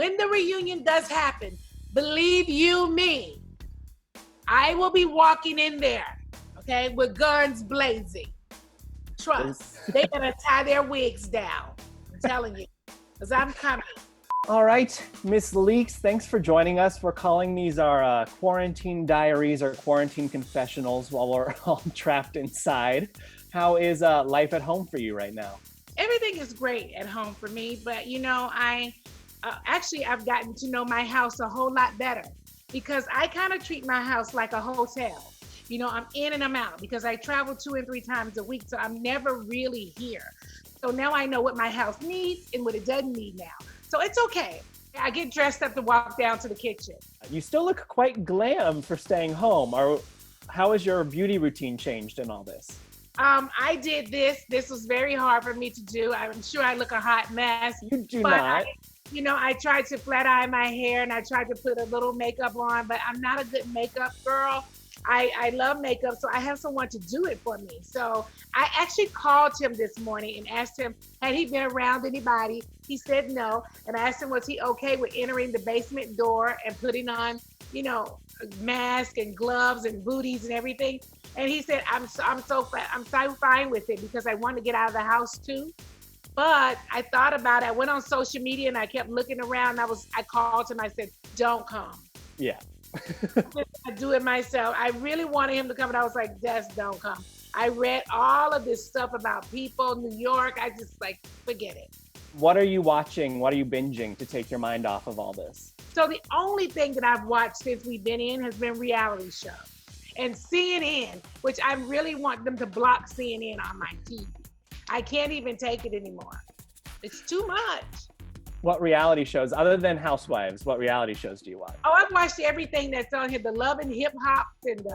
When the reunion does happen, believe you me, I will be walking in there, okay, with guns blazing. Trust. They gotta tie their wigs down. I'm telling you, because I'm coming. All right, Miss Leeks, thanks for joining us. We're calling these our quarantine diaries or quarantine confessionals while we're all trapped inside. How is life at home for you right now? Everything is great at home for me, but you know, I've gotten to know my house a whole lot better because I kind of treat my house like a hotel. You know, I'm in and I'm out because I travel 2 and 3 times a week, so I'm never really here. So now I know what my house needs and what it doesn't need now. So it's okay. I get dressed up to walk down to the kitchen. You still look quite glam for staying home. How has your beauty routine changed in all this? I did this. This was very hard for me to do. I'm sure I look a hot mess. You do not. I tried to flat iron my hair and I tried to put a little makeup on, but I'm not a good makeup girl. I love makeup, so I have someone to do it for me. So I actually called him this morning and asked him, had he been around anybody? He said no. And I asked him, was he okay with entering the basement door and putting on, a mask and gloves and booties and everything? And he said, I'm so fine with it because I want to get out of the house too. But I thought about it. I went on social media and I kept looking around. I called him. I said, don't come. Yeah. I do it myself. I really wanted him to come, and I was like, Des, don't come. I read all of this stuff about people, New York. I just forget it. What are you watching? What are you binging to take your mind off of all this? So the only thing that I've watched since we've been in has been reality shows. And CNN, which I really want them to block CNN on my TV. I can't even take it anymore. It's too much. What reality shows, other than Housewives, what reality shows do you watch? Oh, I've watched everything that's on here, the Love and Hip Hop and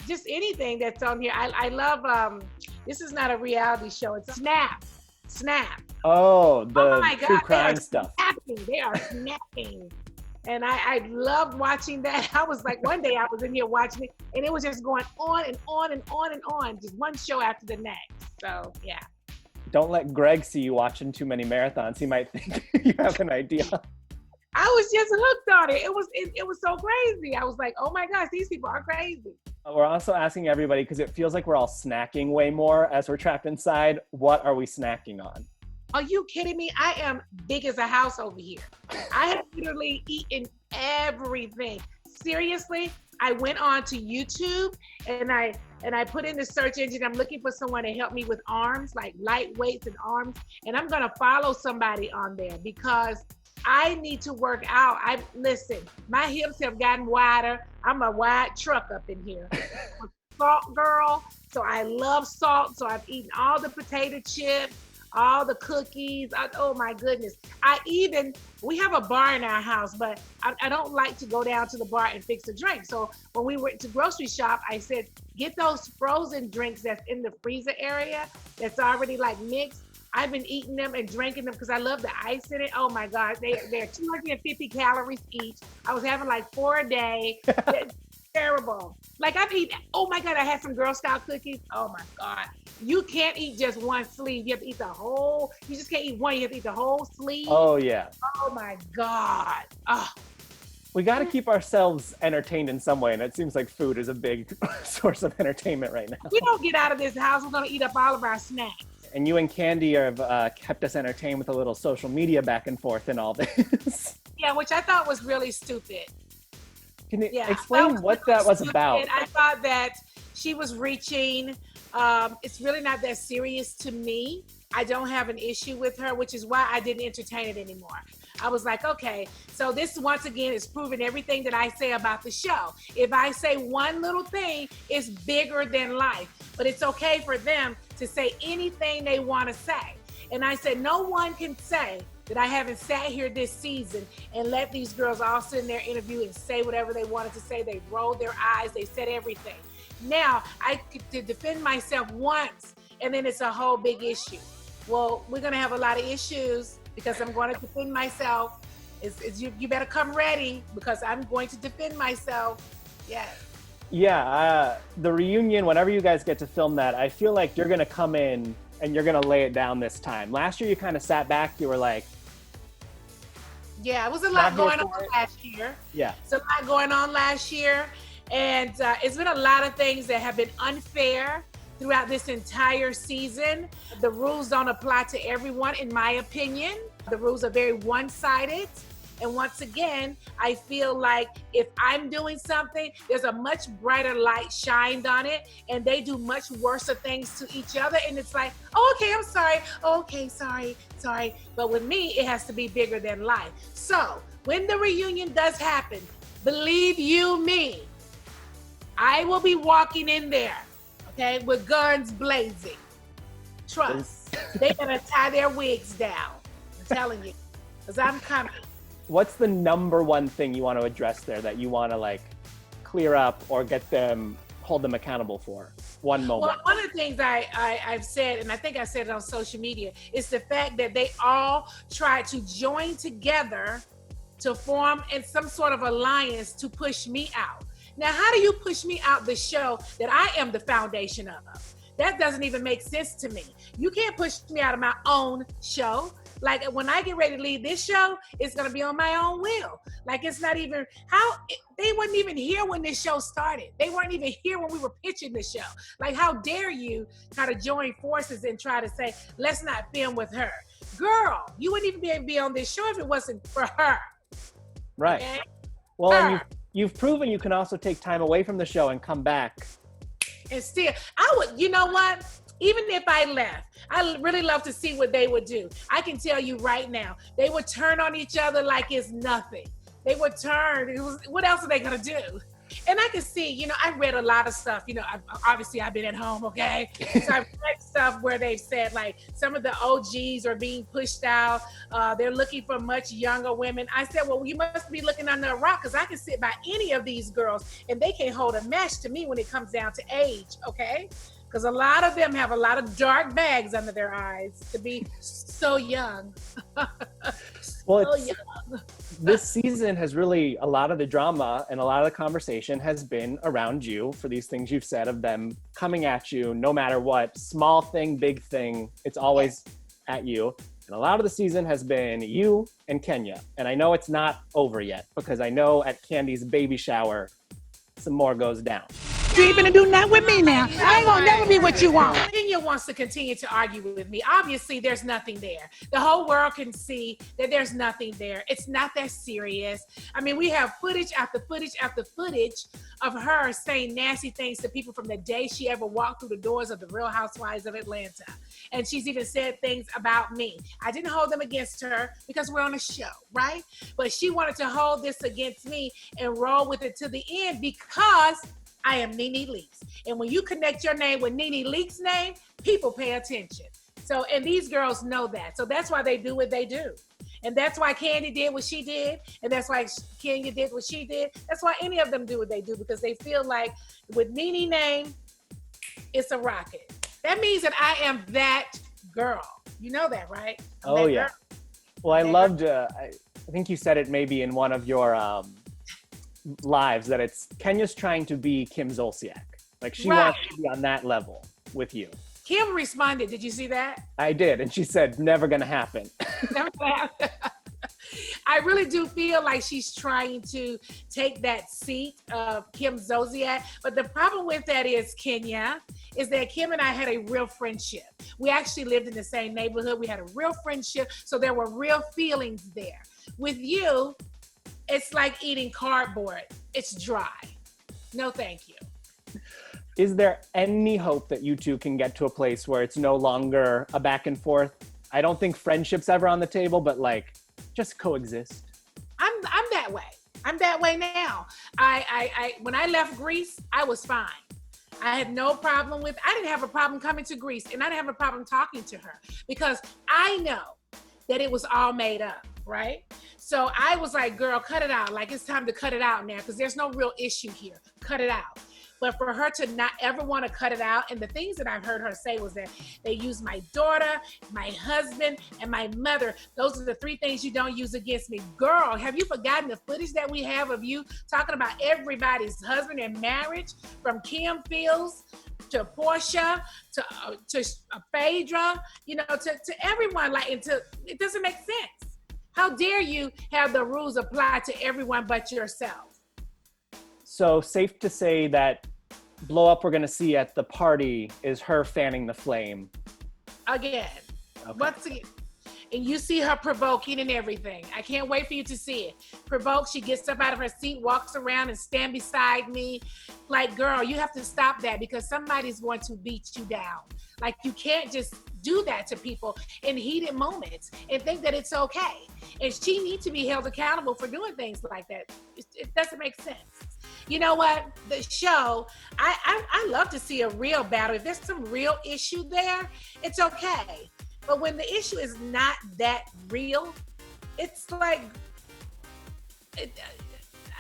just anything that's on here. I love, this is not a reality show, it's Snap. Oh, the my true God, crime stuff. They are snapping. And I loved watching that. I was like, one day I was in here watching it and it was just going on and on and on and on, just one show after the next. So, yeah. Don't let Greg see you watching too many marathons. He might think you have an idea. I was just hooked on it. It was so crazy. I was like, oh my gosh, these people are crazy. We're also asking everybody, because it feels like we're all snacking way more as we're trapped inside. What are we snacking on? Are you kidding me? I am big as a house over here. I have literally eaten everything. Seriously, I went on to YouTube and I put in the search engine, I'm looking for someone to help me with arms, like light weights and arms. And I'm gonna follow somebody on there because I need to work out. Listen, my hips have gotten wider. I'm a wide truck up in here. I'm a salt girl, so I love salt. So I've eaten all the potato chips, all the cookies. Oh my goodness. We have a bar in our house, but I don't like to go down to the bar and fix a drink. So when we went to grocery shop, I said, get those frozen drinks that's in the freezer area that's already mixed. I've been eating them and drinking them because I love the ice in it. Oh my God, they're 250 calories each. I was having 4 a day. Terrible. I've eaten, oh my God, I had some Girl Scout cookies. Oh my God. You can't eat just one sleeve. You have to eat you just can't eat one. You have to eat the whole sleeve. Oh yeah. Oh my God. Oh. We got to keep ourselves entertained in some way, and it seems like food is a big source of entertainment right now. We don't get out of this house, we're going to eat up all of our snacks. And you and Candy have kept us entertained with a little social media back and forth and all this. Yeah, which I thought was really stupid. Can you explain what that was about? I thought that she was reaching. It's really not that serious to me. I don't have an issue with her, which is why I didn't entertain it anymore. I was like, okay, so this once again is proving everything that I say about the show. If I say one little thing, it's bigger than life. But it's okay for them to say anything they want to say. And I said, no one can say that I haven't sat here this season and let these girls all sit in their interview and say whatever they wanted to say. They rolled their eyes, they said everything. Now, I could defend myself once, and then it's a whole big issue. Well, we're gonna have a lot of issues because I'm going to defend myself. You better come ready because I'm going to defend myself. Yes. Yeah, the reunion, whenever you guys get to film that, I feel like you're gonna come in and you're gonna lay it down this time. Last year you kind of sat back, you were like, Yeah, it was a Not lot here going on for it. last year. Yeah. It's a lot going on last year. And it's been a lot of things that have been unfair throughout this entire season. The rules don't apply to everyone, in my opinion. The rules are very one-sided. And once again, I feel like if I'm doing something, there's a much brighter light shined on it, and they do much worse things to each other. And it's like, oh, okay, I'm sorry. Oh, okay, sorry. But with me, it has to be bigger than life. So when the reunion does happen, believe you me, I will be walking in there, okay, with guns blazing. Trust. They gotta tie their wigs down. I'm telling you, because I'm coming. What's the number one thing you want to address there that you want to like clear up or hold them accountable for? One moment. Well, one of the things I've said, and I think I said it on social media, is the fact that they all tried to join together to form in some sort of alliance to push me out. Now, how do you push me out the show that I am the foundation of? That doesn't even make sense to me. You can't push me out of my own show. Like when I get ready to leave this show, it's gonna be on my own will. Like it's not even they weren't even here when this show started. They weren't even here when we were pitching the show. Like how dare you try to join forces and try to say, let's not film with her. Girl, you wouldn't even be able to be on this show if it wasn't for her. Right. Okay? Well, and you've proven you can also take time away from the show and come back. And still, you know what? Even if I left, I really love to see what they would do. I can tell you right now, they would turn on each other like it's nothing. They would turn. What else are they gonna do? And I can see, I read a lot of stuff. Obviously I've been at home, okay? So I've read stuff where they've said like some of the OGs are being pushed out. They're looking for much younger women. I said, well, you must be looking under a rock because I can sit by any of these girls and they can't hold a match to me when it comes down to age, okay? Because a lot of them have a lot of dark bags under their eyes to be so young. This season has really, a lot of the drama and a lot of the conversation has been around you for these things you've said of them coming at you no matter what, small thing, big thing, it's always at you. And a lot of the season has been you and Kenya. And I know it's not over yet because I know at Candy's baby shower, some more goes down. You ain't gonna do nothing with me now. I ain't gonna never be what you want. Kenya wants to continue to argue with me. Obviously, there's nothing there. The whole world can see that there's nothing there. It's not that serious. I mean, we have footage after footage after footage of her saying nasty things to people from the day she ever walked through the doors of the Real Housewives of Atlanta. And she's even said things about me. I didn't hold them against her because we're on a show, right? But she wanted to hold this against me and roll with it to the end because I am NeNe Leakes. And when you connect your name with NeNe Leakes' name, people pay attention. So, and these girls know that. So that's why they do what they do. And that's why Candy did what she did. And that's why Kenya did what she did. That's why any of them do what they do, because they feel like with NeNe name, it's a rocket. That means that I am that girl. You know that, right? Oh, yeah. Well, I loved, I think you said it maybe in one of your lives that it's Kenya's trying to be Kim Zolciak. Like she wants to be on that level with you. Kim responded. Did you see that? I did. And she said, never gonna happen. Never gonna happen. I really do feel like she's trying to take that seat of Kim Zolciak. But the problem with that is, Kenya, is that Kim and I had a real friendship. We actually lived in the same neighborhood. We had a real friendship. So there were real feelings there. With you, it's like eating cardboard. It's dry. No, thank you. Is there any hope that you two can get to a place where it's no longer a back and forth? I don't think friendship's ever on the table, but like just coexist. I'm that way. I'm that way now. I when I left Greece, I was fine. I had no problem I didn't have a problem coming to Greece, and I didn't have a problem talking to her because I know that it was all made up, right? So I was like, girl, cut it out. Like, it's time to cut it out now because there's no real issue here. Cut it out. But for her to not ever want to cut it out, and the things that I've heard her say was that they use my daughter, my husband, and my mother. Those are the three things you don't use against me. Girl, have you forgotten the footage that we have of you talking about everybody's husband in marriage, from Kim Fields to Portia to Phaedra, to everyone? Like, it doesn't make sense. How dare you have the rules apply to everyone but yourself? So safe to say that blow up we're going to see at the party is her fanning the flame. Again. Okay. Once again. And you see her provoking and everything. I can't wait for you to see it. Provoke, she gets up out of her seat, walks around and stand beside me. Like, girl, you have to stop that because somebody's going to beat you down. Like, you can't just do that to people in heated moments and think that it's okay. And she needs to be held accountable for doing things like that. It doesn't make sense. You know what? The show, I love to see a real battle. If there's some real issue there, it's okay. But when the issue is not that real, it's like,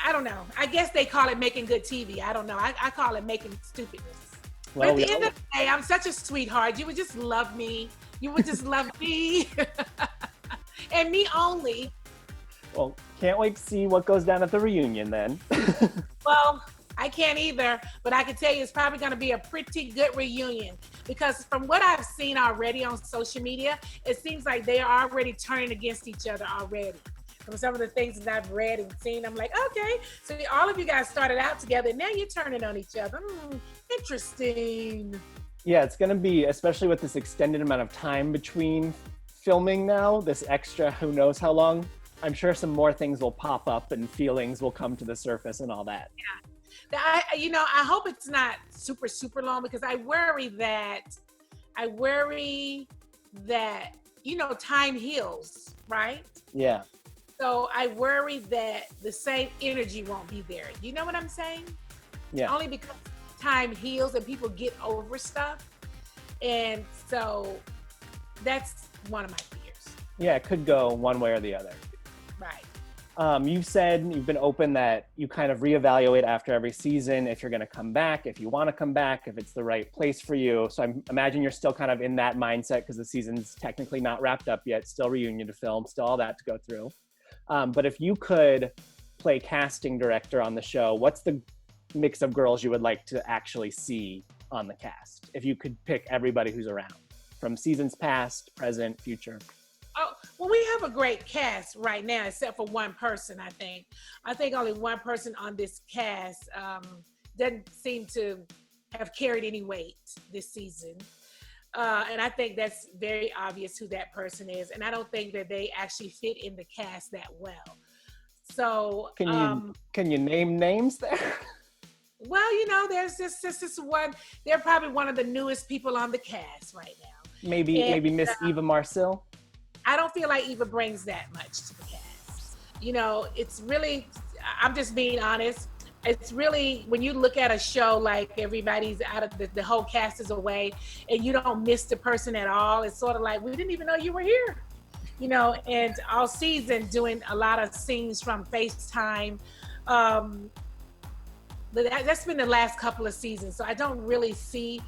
I don't know. I guess they call it making good TV. I don't know. I call it making stupidness. Well, but at the end of the day, I'm such a sweetheart. You would just love me. You would just love me. And me only. Well, can't wait to see what goes down at the reunion then. Well, I can't either, but I can tell you it's probably going to be a pretty good reunion because from what I've seen already on social media, it seems like they are already turning against each other already. From some of the things that I've read and seen, I'm like, okay, so all of you guys started out together, now you're turning on each other. Interesting. Yeah, it's going to be, especially with this extended amount of time between filming now, this extra who knows how long, I'm sure some more things will pop up and feelings will come to the surface and all that. Yeah. I hope it's not super, super long because I worry that, time heals, right? Yeah. So I worry that the same energy won't be there. You know what I'm saying? Yeah. Only because time heals and people get over stuff. And so that's one of my fears. Yeah, it could go one way or the other. Right. You've said you've been open that you kind of reevaluate after every season if you're going to come back, if you want to come back, if it's the right place for you. So I imagine you're still kind of in that mindset because the season's technically not wrapped up yet, still reunion to film, still all that to go through. But if you could play casting director on the show, what's the mix of girls you would like to actually see on the cast? If you could pick everybody who's around from seasons past, present, future. Oh, well, we have a great cast right now, except for one person, I think. I think only one person on this cast doesn't seem to have carried any weight this season. And I think that's very obvious who that person is. And I don't think that they actually fit in the cast that well. So can you name names there? Well, there's this one. They're probably one of the newest people on the cast right now. Maybe Miss Eva Marcille. I don't feel like Eva brings that much to the cast. It's really, I'm just being honest. It's really, when you look at a show like everybody's out of the whole cast is away and you don't miss the person at all. It's sort of like, we didn't even know you were here, and all season doing a lot of scenes from FaceTime. But that's been the last couple of seasons. So I don't really see,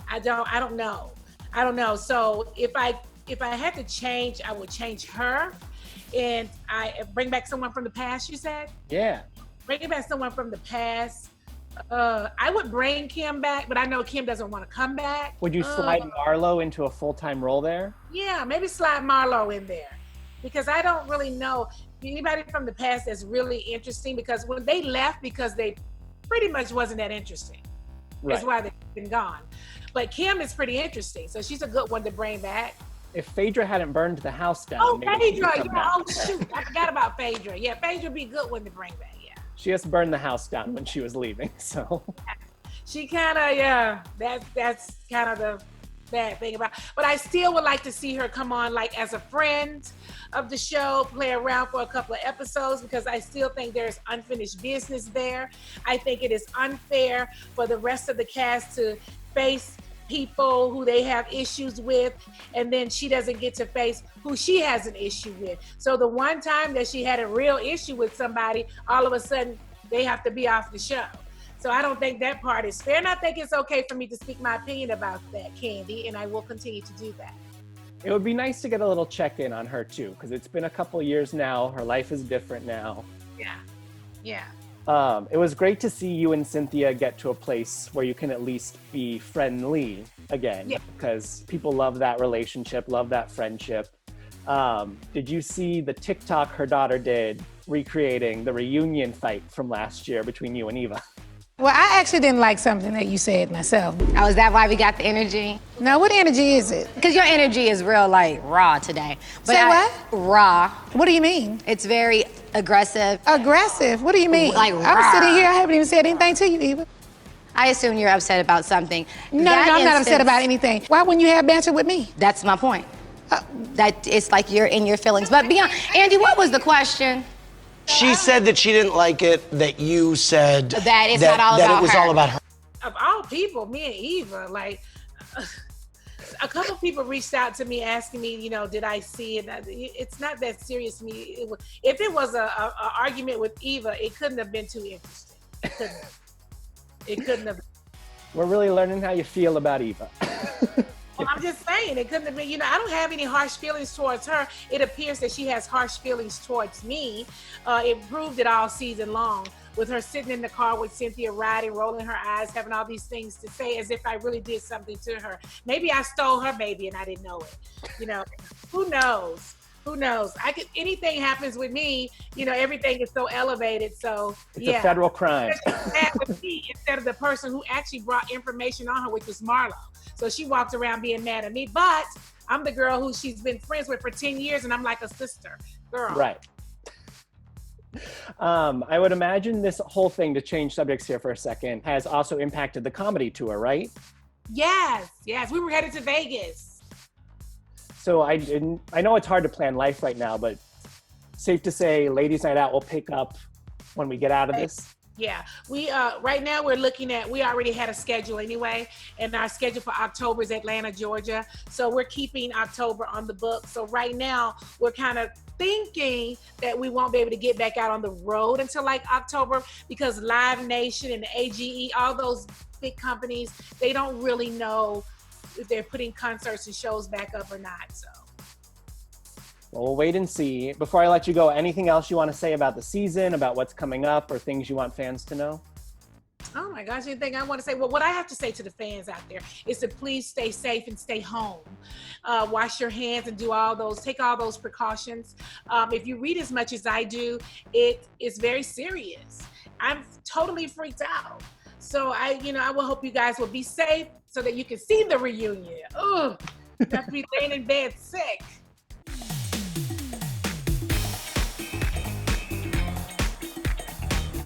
I don't know. So if I had to change, I would change her and I bring back someone from the past, you said? Yeah. Bring back someone from the past. I would bring Kim back, but I know Kim doesn't want to come back. Would you slide Marlo into a full-time role there? Yeah, maybe slide Marlo in there because I don't really know anybody from the past that's really interesting because when they left, because they pretty much wasn't that interesting. Right. That's why they've been gone. But Kim is pretty interesting, so she's a good one to bring back. If Phaedra hadn't burned the house down. Oh, Phaedra! Oh, shoot. I forgot about Phaedra. Yeah, Phaedra would be a good one to bring back, yeah. She just burned the house down when she was leaving, so. She kind of, that's kind of the bad thing about it. But I still would like to see her come on like as a friend of the show, play around for a couple of episodes because I still think there's unfinished business there. I think it is unfair for the rest of the cast to face people who they have issues with, and then she doesn't get to face who she has an issue with. So the one time that she had a real issue with somebody, all of a sudden they have to be off the show. So I don't think that part is fair, and I think it's okay for me to speak my opinion about that, Candy, and I will continue to do that. It would be nice to get a little check-in on her too, because it's been a couple of years now. Her life is different now. Yeah. It was great to see you and Cynthia get to a place where you can at least be friendly again, because people love that relationship, love that friendship. Did you see the TikTok her daughter did recreating the reunion fight from last year between you and Eva? Well, I actually didn't like something that you said myself. Oh, is that why we got the energy? Now, what energy is it? Because your energy is real, like, raw today. But Say what? Raw. What do you mean? It's very aggressive. Aggressive? What do you mean? Like, I'm sitting here, I haven't even said anything to you, Eva. I assume you're upset about something. No, I'm not upset about anything. Why wouldn't you have banter with me? That's my point. That it's like you're in your feelings. But beyond, Andy, what was the question? She said that she didn't like it, that you said that it's not all that about it was her. all about her. Of all people, me and Eva, like, a couple people reached out to me asking me, did I see it? It's not that serious to me. If it was a argument with Eva, it couldn't have been too interesting. It couldn't have. We're really learning how you feel about Eva. Well, I'm just saying, it couldn't have been, I don't have any harsh feelings towards her. It appears that she has harsh feelings towards me. It proved it all season long with her sitting in the car with Cynthia riding, rolling her eyes, having all these things to say as if I really did something to her. Maybe I stole her baby and I didn't know it. Who knows? Who knows? Anything happens with me, everything is so elevated. So it's a federal crime. Mad with me instead of the person who actually brought information on her, which was Marlo. So she walked around being mad at me, but I'm the girl who she's been friends with for 10 years and I'm like a sister girl. Right. I would imagine this whole thing, to change subjects here for a second, has also impacted the comedy tour, right? Yes. We were headed to Vegas. So I know it's hard to plan life right now, but safe to say Ladies Night Out will pick up when we get out of this. Yeah, we right now we already had a schedule anyway, and our schedule for October is Atlanta, Georgia. So we're keeping October on the book. So right now we're kind of thinking that we won't be able to get back out on the road until like October, because Live Nation and AGE, all those big companies, they don't really know if they're putting concerts and shows back up or not. So well, we'll wait and see. Before I let you go, anything else you want to say about the season, about what's coming up, or things you want fans to know? Oh my gosh, anything I want to say? Well, what I have to say to the fans out there is to please stay safe and stay home. Wash your hands and take all those precautions. If you read as much as I do, it is very serious. I'm totally freaked out. So I will hope you guys will be safe so that you can see the reunion. Ugh, you have to be laying in bed sick.